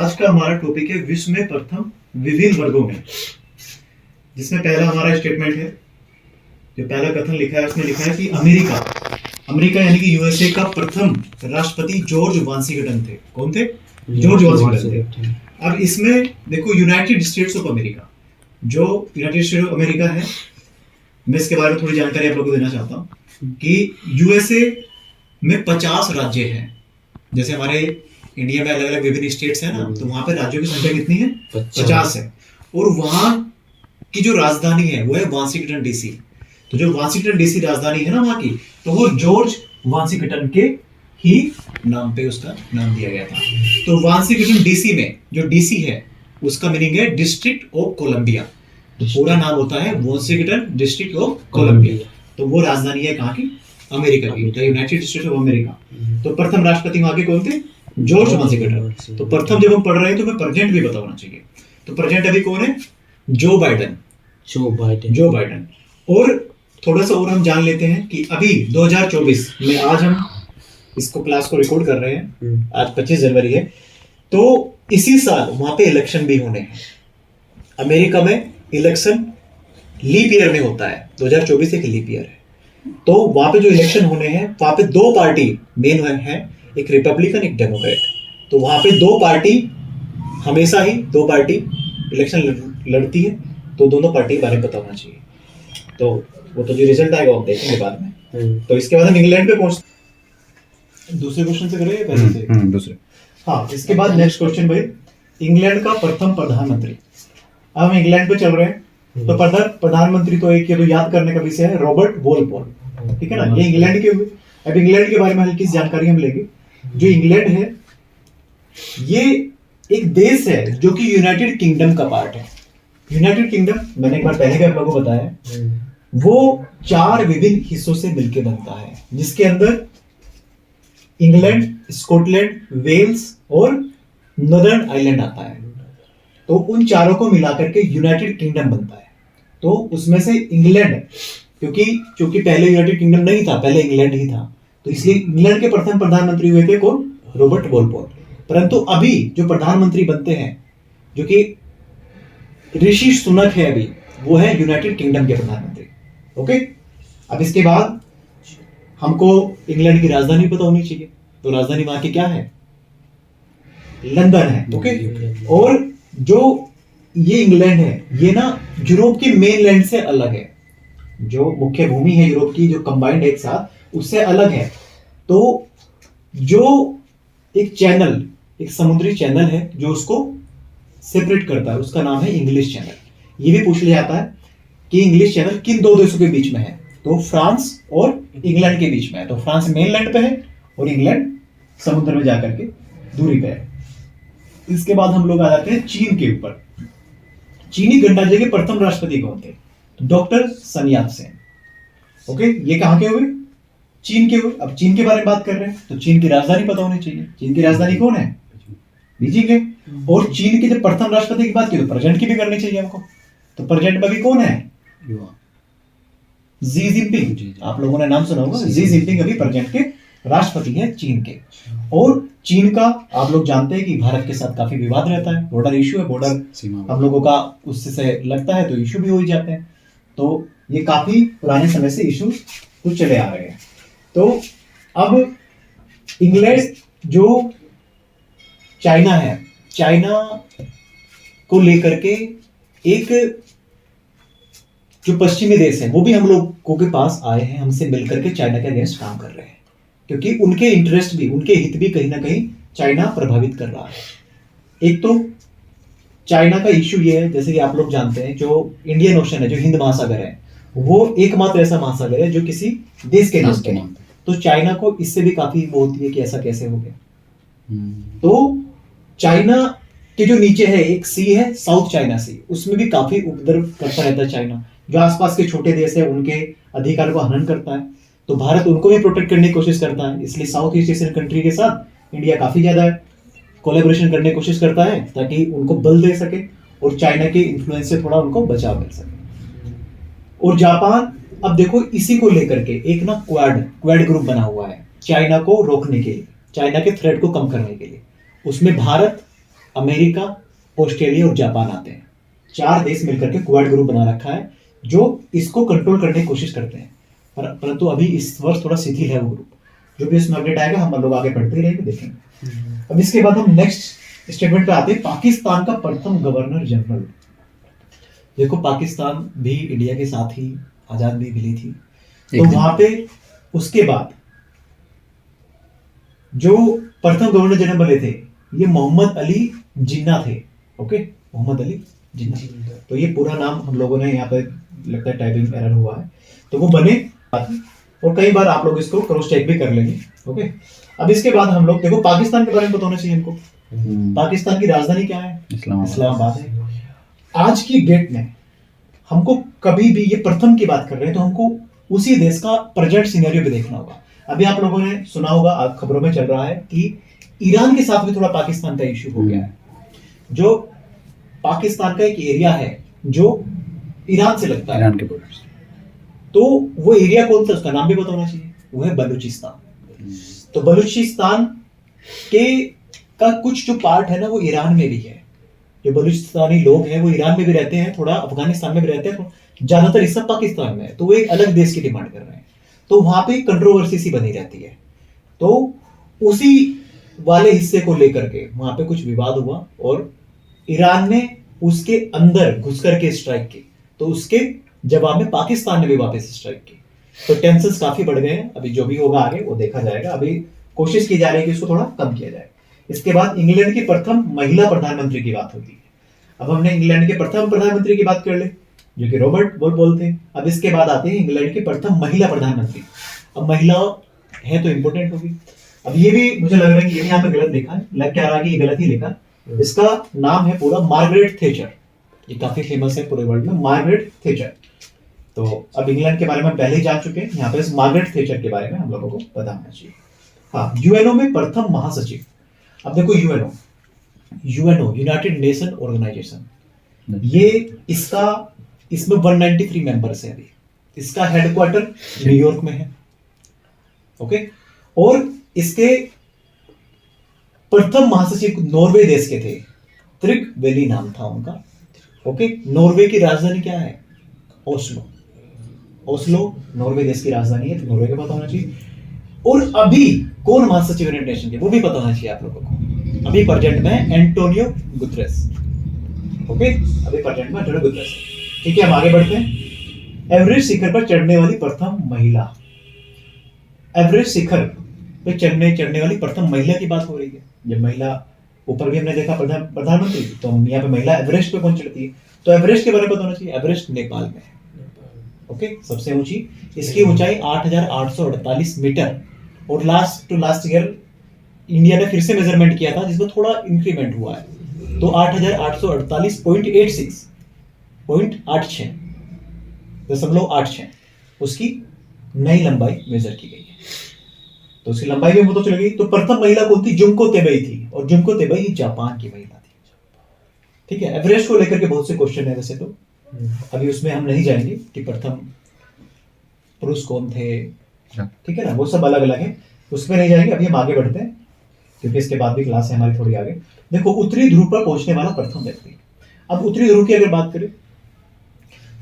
आज का हमारा टॉपिक है विश्व में प्रथम विभिन्न वर्गों में, जिसमें पहला हमारा स्टेटमेंट है। जो पहला कथन लिखा है उसमें लिखा है कि अमेरिका यानी कि यूएसए का प्रथम राष्ट्रपति जॉर्ज वाशिंगटन थे। कौन थे? जॉर्ज वाशिंगटन थे। अब इसमें देखो यूनाइटेड स्टेट्स ऑफ अमेरिका, जो यूनाइटेड स्टेट्स ऑफ अमेरिका है, मैं इसके बारे में थोड़ी जानकारी आप लोगों को देना चाहता हूँ कि यूएसए में 50 राज्य हैं। जैसे हमारे इंडिया में अलग अलग विभिन्न स्टेट्स हैं ना, तो वहां पे राज्यों की संख्या कितनी है? 50 है। और वहां की जो राजधानी है वो है वाशिंगटन डीसी। तो जो वाशिंगटन डीसी राजधानी है ना वहां की, तो वो जॉर्ज वाशिंगटन के ही नाम पे उसका नाम दिया गया था। तो वाशिंगटन डीसी में जो डीसी है उसका मीनिंग है डिस्ट्रिक्ट ऑफ कोलंबिया। तो पूरा नाम होता है वाशिंगटन डिस्ट्रिक्ट ऑफ कोलंबिया। तो वो राजधानी है कहाँ की? अमेरिका की, the United states of America. तो प्रथम राष्ट्रपति वहां के कौन थे? George Washington. तो प्रथम जब हम पढ़ रहे हैं तो हमें प्रेजेंट भी पता होना चाहिए। तो प्रेजेंट अभी कौन है? Joe Biden. और थोड़ा सा और हम जान लेते हैं कि अभी 2024 में, आज हम इसको क्लास को रिकॉर्ड कर रहे हैं, आज 25 जनवरी है, तो इसी साल वहां पे इलेक्शन भी होने हैं। अमेरिका में इलेक्शन लीप ईयर में होता है, 2024 एक लीप ईयर है। तो वहां पे जो इलेक्शन होने हैं वहां पे दो पार्टी मेन है, एक रिपब्लिकन एक डेमोक्रेट। तो वहां पे दो पार्टी, हमेशा ही दो पार्टी इलेक्शन लड़ती है, तो दोनों पार्टी के बारे में पता होना चाहिए। तो वो तो जो रिजल्ट आएगा आप देखेंगे बाद में। तो इसके बाद हम इंग्लैंड पे पहुंचते। दूसरे क्वेश्चन से करें पहले से? दूसरे। हाँ, इसके बाद नेक्स्ट क्वेश्चन भाई, इंग्लैंड का प्रथम प्रधानमंत्री। अब हम इंग्लैंड पे चल रहे हैं, तो प्रधानमंत्री तो एक, ये तो याद करने का विषय है, रॉबर्ट वॉलपोल। ठीक है ना, ये इंग्लैंड के हुए। अब इंग्लैंड के बारे में हल्की जानकारी हम लेंगे। जो इंग्लैंड है ये एक देश है जो कि यूनाइटेड किंगडम का पार्ट है। यूनाइटेड किंगडम मैंने एक बार पहले भी आप लोगों को बताया, वो 4 विभिन्न हिस्सों से मिलकर बनता है, जिसके अंदर इंग्लैंड, स्कॉटलैंड, वेल्स और नॉर्दर्न आयरलैंड आता है। तो उन चारों को मिलाकर के यूनाइटेड किंगडम बनता है। तो उसमें से इंग्लैंड, क्योंकि पहले यूनाइटेड किंगडम नहीं था, पहले इंग्लैंड ही था, तो इसलिए इंग्लैंड के प्रथम प्रधानमंत्री हुए थे कौन? Robert Walpole. परंतु अभी जो प्रधानमंत्री बनते हैं, जो कि ऋषि सुनक है अभी, वो है यूनाइटेड किंगडम के प्रधानमंत्री। ओके, अब इसके बाद हमको इंग्लैंड की राजधानी पता होनी चाहिए। तो राजधानी वहां की क्या है? लंदन है। ओके, और जो ये इंग्लैंड है ये ना यूरोप की मेनलैंड से अलग है। जो मुख्य भूमि है यूरोप की, जो कंबाइंड है एक साथ, उससे अलग है। तो जो एक चैनल, एक समुद्री चैनल है जो उसको सेपरेट करता है, उसका नाम है इंग्लिश चैनल। ये भी पूछ लिया जाता है कि इंग्लिश चैनल किन दो देशों के बीच में है? तो फ्रांस और इंग्लैंड के बीच में है। तो फ्रांस मेनलैंड पे है और इंग्लैंड समुद्र में जाकर के दूरी पे है। इसके बाद हम लोग आ जाते हैं चीन के ऊपर। चीनी गणराज्य के प्रथम राष्ट्रपति कौन थे? डॉक्टर सन यात सेन। ओके, ये कहां के हुए? चीन के हुए। अब चीन के बारे में बात कर रहे हैं तो चीन की राजधानी पता होनी चाहिए। चीन की राजधानी कौन है? बीजिंग है। और चीन के जब प्रथम राष्ट्रपति की बात की तो प्रेजेंट की भी करनी चाहिए हमको। तो प्रेजेंट में भी कौन है? Xi Jinping. आप लोगों ने नाम सुना होगा, जी जिनपिंग अभी प्रेजेंट के राष्ट्रपति है चीन के। और चीन का आप लोग जानते हैं कि भारत के साथ काफी विवाद रहता है, बॉर्डर इशू है, बॉर्डर हम लोगों का उससे लगता है तो इशू भी हो ही जाते हैं। तो ये काफी पुराने समय से इशू तो चले आ रहे हैं। तो अब इंग्लैंड, जो चाइना है, चाइना को लेकर के एक जो पश्चिमी देश है वो भी हम लोगों के पास आए हैं, हमसे मिलकर के चाइना के अगेंस्ट काम कर रहे हैं, क्योंकि उनके इंटरेस्ट भी, उनके हित भी कहीं ना कहीं चाइना प्रभावित कर रहा है। एक तो चाइना का इश्यू ये है, जैसे कि आप लोग जानते हैं, जो इंडियन ओशन है, जो हिंद महासागर है, वो एकमात्र ऐसा महासागर है जो किसी देश के नाम पे है। तो चाइना को इससे भी काफी वो होती है कि ऐसा कैसे हो गया। तो चाइना के जो नीचे है एक सी है, साउथ चाइना सी, उसमें भी काफी उपद्रव करता रहता है चाइना। जो आसपास के छोटे देश है उनके अधिकार को हनन करता है। तो भारत उनको भी प्रोटेक्ट करने की कोशिश करता है। इसलिए साउथ ईस्ट एशियन कंट्री के साथ इंडिया काफी ज्यादा कोलैबोरेशन करने की कोशिश करता है, ताकि उनको बल दे सके और चाइना के इन्फ्लुएंस से थोड़ा उनको बचाव मिल सके। और जापान, अब देखो इसी को लेकर के एक ना क्वाड ग्रुप बना हुआ है चाइना को रोकने के लिए, चाइना के थ्रेट को कम करने के लिए। उसमें भारत अमेरिका, ऑस्ट्रेलिया और जापान आते हैं। 4 देश मिलकर के क्वाड ग्रुप बना रखा है जो इसको कंट्रोल करने की कोशिश करते हैं, परंतु अभी इस वर्ष थोड़ा शिथिल है वो ग्रुप। जो भी उसमें अपडेट आएगा हम लोग आगे बढ़ते ही रहेंगे, देखेंगे। अब इसके बाद हम नेक्स्ट स्टेटमेंट पे आते हैं, पाकिस्तान का प्रथम गवर्नर जनरल। देखो पाकिस्तान भी इंडिया के साथ ही आजाद भी मिली थी, तो वहां पे उसके बाद जो प्रथम गवर्नर जनरल बने थे ये मोहम्मद अली जिन्ना थे। ओके, मोहम्मद अली जिन्ना, तो ये पूरा नाम हम लोगों ने यहाँ पे लगता है टाइपिंग एरर हुआ है, तो वो बने और कई बार आप लोग इसको क्रॉस चेक भी कर लेंगे। ओके, अब इसके बाद हम लोग देखो पाकिस्तान के बारे में पता होना चाहिए हमको। पाकिस्तान की राजधानी क्या है? इस्लामाबाद है। आज की डेट में हमको कभी भी ये प्रथम की बात कर रहे हैं तो हमको उसी देश का प्रेजेंट सिनेरियो भी देखना होगा। अभी आप लोगों ने सुना होगा, आप खबरों में चल रहा है कि ईरान के साथ भी थोड़ा पाकिस्तान का इश्यू हो गया है। जो पाकिस्तान का एक एरिया है जो ईरान से लगता है, ईरान के बॉर्डर से, तो वो एरिया कौन सा, उसका नाम भी पता होना चाहिए, वो है बलूचिस्तान। तो बलूचिस्तान के का कुछ जो पार्ट है ना वो ईरान में भी है। जो बलूचिस्तानी लोग हैं वो ईरान में भी रहते हैं, थोड़ा अफगानिस्तान में भी रहते हैं, ज्यादातर इस सब पाकिस्तान में है, तो वो एक अलग देश की डिमांड कर रहे हैं। तो वहां पे कंट्रोवर्सी सी बनी रहती है, तो उसी वाले हिस्से को लेकर के वहां पे कुछ विवाद हुआ और ईरान ने उसके अंदर घुस करके स्ट्राइक की, तो उसके जवाब में पाकिस्तान ने भी वापस स्ट्राइक की। तो टेंशंस काफी बढ़ गए हैं। अभी जो भी होगा आगे वो देखा जाएगा, अभी कोशिश की जा रही है कि इसको थोड़ा कम किया जाए। इसके बाद इंग्लैंड की प्रथम महिला प्रधानमंत्री की बात होती है। अब हमने इंग्लैंड के प्रथम प्रधानमंत्री की बात कर ले जो कि रॉबर्ट बोल थे। अब इसके बाद आते हैं इंग्लैंड की प्रथम महिला प्रधानमंत्री। अब महिला है तो इंपोर्टेंट होगी। अब ये भी मुझे लग रहा है कि ये यहाँ पे गलत लिखा है, लग क्या रहा है कि ये गलत ही लिखा। इसका नाम है पूरा मार्गरेट थैचर। ये काफी फेमस है पूरे वर्ल्ड में, मार्गरेट थैचर। तो अब इंग्लैंड के बारे में पहले ही जान चुके हैं, यहाँ पे इस मार्गरेट थैचर के बारे में हम लोगों को पता होना चाहिए। हाँ, यूएनओ में प्रथम महासचिव। अब देखो यूएनओ यूनाइटेड नेशन ऑर्गेनाइजेशन, ये इसमें 193 मेंबर्स है। अभी इसका हेडक्वार्टर न्यूयॉर्क में है। ओके, और इसके प्रथम महासचिव नॉर्वे देश के थे, त्रिक वेली नाम था उनका। ओके, नॉर्वे की राजधानी क्या है? ओस्लो नॉर्वे देश की राजधानी है, तो नॉर्वे का पता होना चाहिए। और अभी कौन महासचिव यूनाइटेड नेशन के, वो भी पता होना चाहिए आप लोगों को। अभी प्रेजेंट में एंटोनियो गुतरेस। ओके, अभी प्रेजेंट में एंटोनियो गुतरेस। ठीक है, हम आगे बढ़ते हैं। एवरेस्ट शिखर पर चढ़ने वाली प्रथम महिला। एवरेस्ट शिखर पे चढ़ने वाली प्रथम महिला की बात हो रही है। जब महिला ऊपर भी हमने देखा प्रधानमंत्री, तो हम यहाँ पे महिला एवरेस्ट पे कौन चढ़ती है? तो एवरेस्ट के बारे में पता होना चाहिए। एवरेस्ट नेपाल में है। ओके, सबसे ऊंची, इसकी ऊंचाई 8,848 मीटर। और लास्ट ईयर इंडिया ने फिर से मेजरमेंट किया था जिसमें थोड़ा इंक्रीमेंट हुआ है, तो 8,848.86 उसकी नई लंबाई मेजर की गई है। तो उसकी लंबाई भी पता चल गई। तो प्रथम महिला कौन थी? जुंको तेबई थी, और जुंको तेबई जापान की महिला थी। ठीक है, एवरेस्ट को लेकर के बहुत से क्वेश्चन है वैसे तो, अभी उसमें हम नहीं जाएंगे कि प्रथम पुरुष कौन थे, ठीक है ना, वो सब अलग अलग है, उसमें नहीं जाएंगे। अभी हम आगे बढ़ते हैं क्योंकि इसके बाद भी क्लास है हमारी थोड़ी आगे। देखो, उत्तरी ध्रुव पर पहुंचने वाला प्रथम व्यक्ति। अब उत्तरी ध्रुव की अगर बात करें,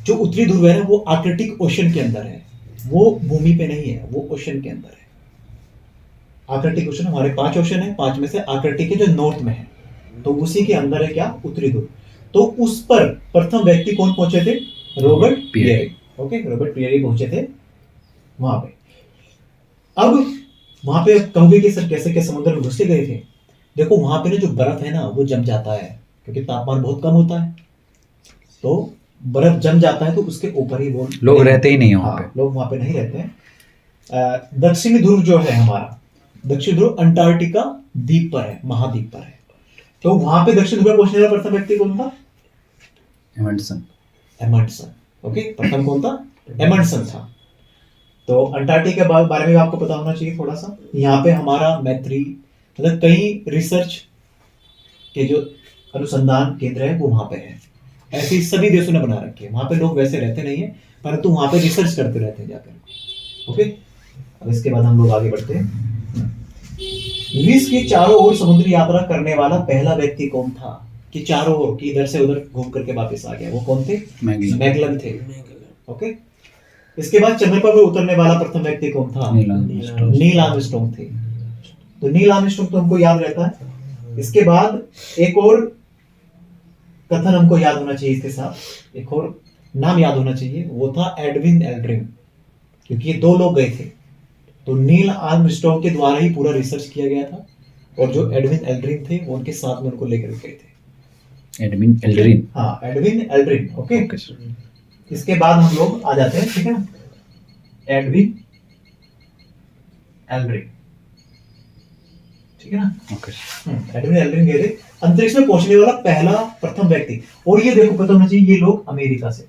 जो उत्तरी ध्रुव है ना वो आर्कटिक ओशन के अंदर है, वो भूमि पे नहीं है, वो ओशन के अंदर है। आर्कटिक ओशन, हमारे 5 ओशन है, 5 में से आर्कटिक है जो नॉर्थ में है, तो उसी के अंदर है क्या? उत्तरी ध्रुव। तो उस पर प्रथम व्यक्ति कौन पहुंचे थे? Robert Pierre. Okay, Robert Pierre पहुंचे थे वहां पे। अब वहां पे कहोगे कि सर कैसे समुद्र में घुस के गए थे? देखो वहां पे ना जो बर्फ है ना वो जम जाता है, क्योंकि तापमान बहुत कम होता है, तो बर्फ जम जाता है, तो उसके ऊपर ही वो लोग रहते ही नहीं वहां पे। लोग वहां पे नहीं रहते हैं। दक्षिणी ध्रुव जो है हमारा, दक्षिण ध्रुव अंटार्कटिका द्वीप पर है, महाद्वीप पर है। तो वहां पे दक्षिण ध्रुव पहुंचने वाला प्रथम व्यक्ति कौन था? एमंडसन। ओके, प्रथम कौन था? एमंडसन था। तो अंटार्कटिका के बारे में आपको पता होना चाहिए थोड़ा सा। यहाँ पे हमारा मैत्री, मतलब कई रिसर्च के जो अनुसंधान केंद्र है वो वहां पे है। ऐसे सभी देशों ने बना रखे हैं। वहां पे लोग वैसे रहते नहीं है, परंतु वहां पे रिसर्च करते रहते हैं जाकर। ओके, अब इसके बाद हम लोग आगे बढ़ते हैं। विश्व की चारों ओर समुद्री यात्रा करने वाला पहला व्यक्ति कौन था? कि चारों ओर कि इधर से उधर घूम करके वापस आ गया, वो कौन थे? मैगलन थे। ओके। इसके बाद चंद्र पर उतरने वाला प्रथम व्यक्ति कौन था? नील आर्मस्ट्रॉन्ग थे। तो नील आर्मस्ट्रॉन्ग तो हमको याद रहता है। इसके बाद एक और कथन हमको याद होना चाहिए, इसके साथ एक और नाम याद होना चाहिए, वो था एडविन एल्ड्रिन, क्योंकि ये दो लोग गए थे। तो नील आर्मस्ट्रॉन्ग के द्वारा ही पूरा रिसर्च किया गया था, और जो एडविन एल्ड्रिन थे वो उनके साथ में उनको लेकर गए थे। एडविन एल्ड्रिन, हाँ एडविन एल्ड्रिन। ओके। इसके बाद हम लोग आ जाते हैं, ठीक है ना, एडविन एल्ड्रिन, ठीक है ना। एडविन एल्ड्रिन गए थे, अंतरिक्ष में पहुंचने वाला पहला प्रथम व्यक्ति। और ये देखो पता होना चाहिए, ये लोग अमेरिका से,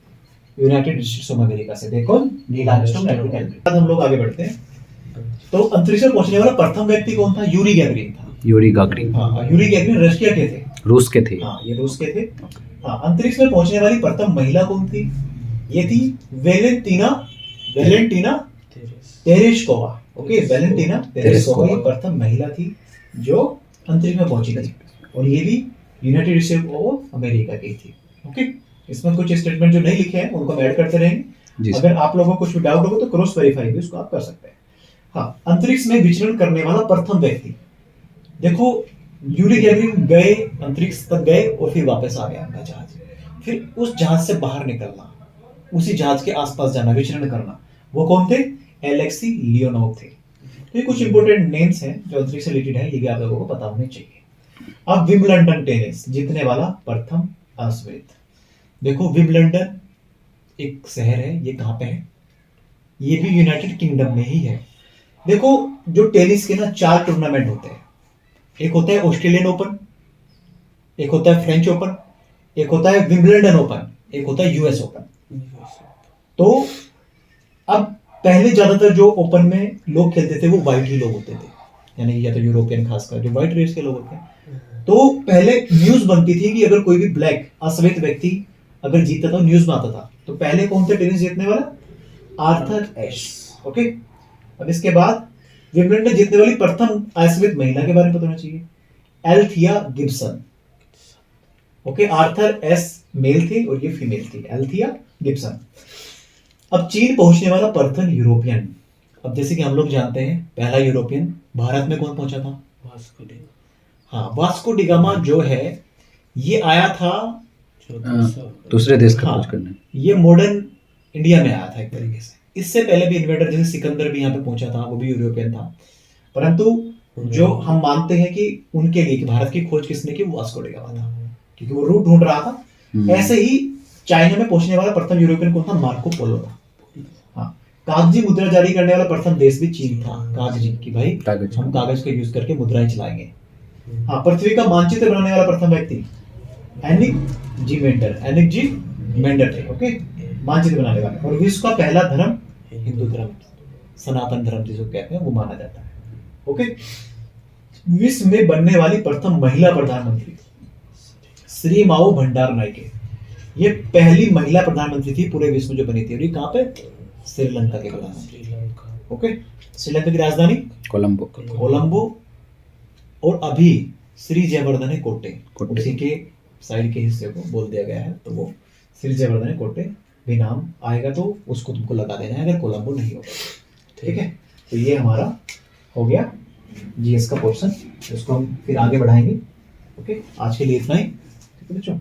यूनाइटेड स्टेट्स ऑफ अमेरिका से। देखो नील आर्मस्ट्रॉन्ग, एडविन एल्ड्रिन। बाद हम लोग आगे बढ़ते हैं। तो अंतरिक्ष में पहुंचने वाला प्रथम व्यक्ति कौन था? यूरी गैगरिन था। Yuri Gagarin. हाँ, यूरी गैगरिन रशिया के थे, रूस के थे। हाँ ये रूस के थे। हाँ, अंतरिक्ष में पहुंचने वाली प्रथम महिला कौन थी? ये थी Valentina Tereshkova. Okay, Valentina Tereshkova ये प्रथम महिला थी जो अंतरिक्ष में पहुंची थी, और ये भी यूनाइटेड स्टेट्स ऑफ अमेरिका की थी। ओके। इसमें कुछ स्टेटमेंट जो नहीं लिखे हैं उनको हम ऐड करते रहेंगे। अगर आप लोगों को कुछ डाउट होगा तो क्रॉस वेरीफाई भी उसको आप कर सकते हैं। हाँ, अंतरिक्ष में विचरण करने वाला प्रथम व्यक्ति, देखो यूरी गैगरिन गए, अंतरिक्ष तक गए और फिर वापस आ गया उनका जहाज। फिर उस जहाज से बाहर निकलना, उसी जहाज के आसपास जाना, विचरण करना, वो कौन थे? एलेक्सी लियोनोव थे। तो ये कुछ इंपॉर्टेंट नेम्स हैं जो अंतरिक्ष से रिलेटेड है, ये भी आप लोगों को पता होने चाहिए। अब विंबलडन टेनिस जीतने वाला प्रथम अश्वेत। देखो विंबलडन एक शहर है, ये कहाँ पे है? ये भी यूनाइटेड किंगडम में ही है। देखो जो टेनिस के ना 4 टूर्नामेंट होते हैं, एक होता है ऑस्ट्रेलियन ओपन, एक होता है फ्रेंच ओपन, एक होता है विंबलडन ओपन, एक होता है यूएस ओपन। तो अब पहले ज्यादातर जो ओपन में लोग खेलते थे वो व्हाइट ही लोग होते थे, यानी या तो यूरोपियन, खासकर जो व्हाइट रेस के लोग होते हैं। तो पहले न्यूज बनती थी कि अगर कोई भी ब्लैक अश्वेत व्यक्ति अगर जीतता था, न्यूज में आता था। तो पहले कौन थे टेनिस जीतने वाला? आर्थर एश। ओके। अब इसके बाद विंबलडन जीतने वाली प्रथम अश्वेत महिला के बारे में पता होना चाहिए, Althea Gibson. Okay, Arthur Ashe male थे और ये फीमेल थी, एल्थिया गिब्सन। अब चीन पहुंचने वाला प्रथम यूरोपियन। अब जैसे कि हम लोग जानते हैं पहला यूरोपियन भारत में कौन पहुंचा था? Vasco D gamma. हाँ, वास्को डी गामा जो है ये आया था दूसरे देश का खोज करने। ये मॉडर्न इंडिया में आया था एक तरीके से। इससे पहले भी इन्वेडर जैसे सिकंदर भी यहाँ पे पहुंचा था, वो भी यूरोपियन था। परंतु जो हम मानते हैं कि उनके लिए कि भारत की खोज किसने की, वो वास्को डी गामा था, क्योंकि वो रूट ढूंढ रहा था। ऐसे ही चाइना में पहुंचने वाला प्रथम यूरोपियन कौन था? मार्को पोलो था। हाँ, कागजी मुद्रा जारी करने वाला प्रथम देश भी चीन था। कागजी की भाई हम कागज का यूज करके मुद्राएं चलाएंगे। हाँ, पृथ्वी का मानचित्र बनाने वाला प्रथम व्यक्ति एनिक जी मेंडर थे। ओके, मानचित्र बनाने वाले। और विश्व का पहला धर्म हिंदू धर्म, सनातन धर्म जिसको कहते हैं, वो माना जाता है। ओके। विश्व में बनने वाली प्रथम महिला प्रधानमंत्री श्री माओ भंडार नायके। ये पहली महिला प्रधानमंत्री थी पूरे विश्व में जो बनी थी, और ये कहाँ पे? श्रीलंका के प्रधानमंत्री। ओके। श्रीलंका की राजधानी कोलंबो। और अभी श्री जयवर्धने कोटे, उसी के साइड के हिस्से को बोल दिया गया है, तो वो श्री जयवर्धने कोटे भी नाम आएगा, तो उसको तुमको लगा देना है अगर कोलंबो नहीं होगा। ठीक है, तो ये हमारा हो गया जीएस का पोर्शन, इसको हम फिर आगे बढ़ाएंगे। ओके, आज के लिए इतना ही। ठीक है बच्चों।